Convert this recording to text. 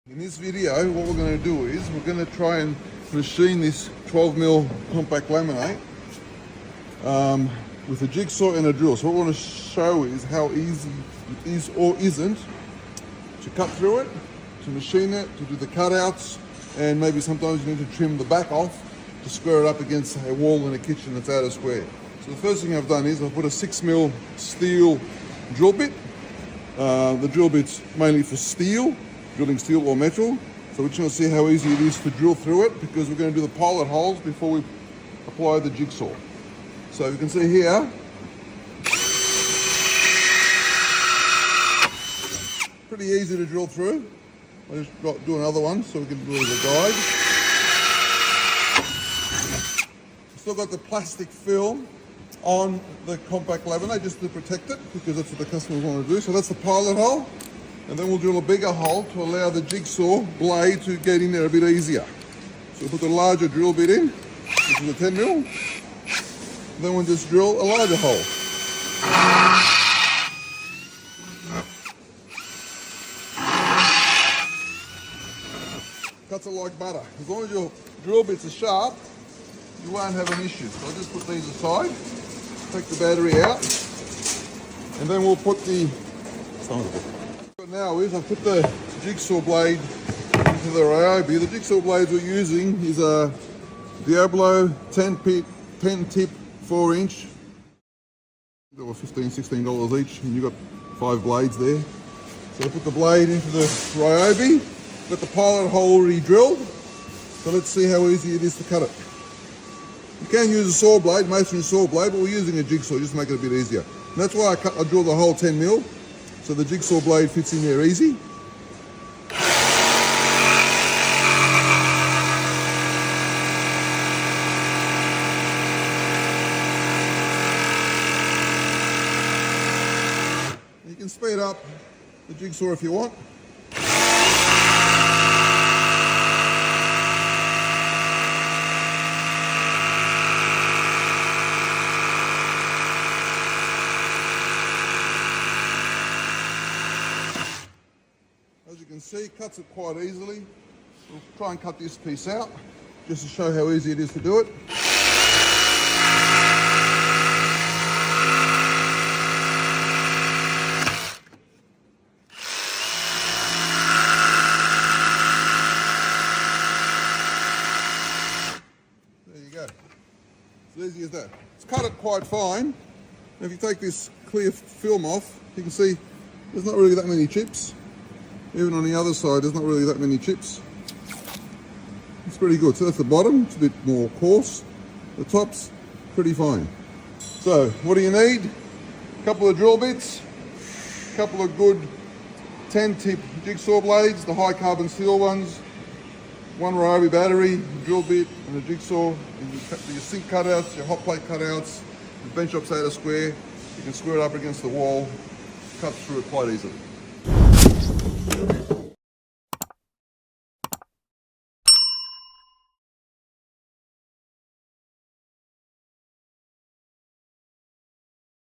In this video, what we're going to do is we're going to try and machine this 12mm compact laminate with a jigsaw and a drill. So what we want to show is how easy it is or isn't to cut through it, to machine it, to do the cutouts, and maybe sometimes you need to trim the back off to square it up against a wall in a kitchen that's out of square. So the first thing I've done is I've put a 6mm steel drill bit. The drill bit's mainly for steel, drilling steel or metal. So we're just going to see how easy it is to drill through it, because we're going to do the pilot holes before we apply the jigsaw. So you can see here, pretty easy to drill through. I'll just do another one so we can do it as a guide. Still got the plastic film on the compact laminate just to protect it, because that's what the customers want to do. So that's the pilot hole. And then we'll drill a bigger hole to allow the jigsaw blade to get in there a bit easier. So we'll put the larger drill bit in, which is a 10mm. Then we'll just drill a larger hole. Cuts it like butter. As long as your drill bits are sharp, you won't have an issue. So I'll just put these aside, take the battery out, and then we'll put the... What now is I've put the jigsaw blade into the Ryobi. The jigsaw blades we're using is a Diablo 10 tip 4-inch. They were $15–16 each, and you've got 5 blades there. So I put the blade into the Ryobi. Got the pilot hole already drilled. So let's see how easy it is to cut it. You can use a saw blade, masonry saw blade, but we're using a jigsaw just to make it a bit easier. And that's why I drill the whole 10mm. So the jigsaw blade fits in there easy. You can speed up the jigsaw if you want. As you can see, cuts it quite easily. We'll try and cut this piece out just to show how easy it is to do it. There you go. It's as easy as that. It's cut it quite fine. Now if you take this clear film off, you can see there's not really that many chips. Even on the other side, there's not really that many chips. It's pretty good. So that's the bottom, it's a bit more coarse. The top's pretty fine. So what do you need? A couple of drill bits, a couple of good 10-tip jigsaw blades, the high carbon steel ones, one Ryobi battery, a drill bit and a jigsaw. Your sink cutouts, your hot plate cutouts, the bench top's out of square. You can square it up against the wall, cut through it quite easily.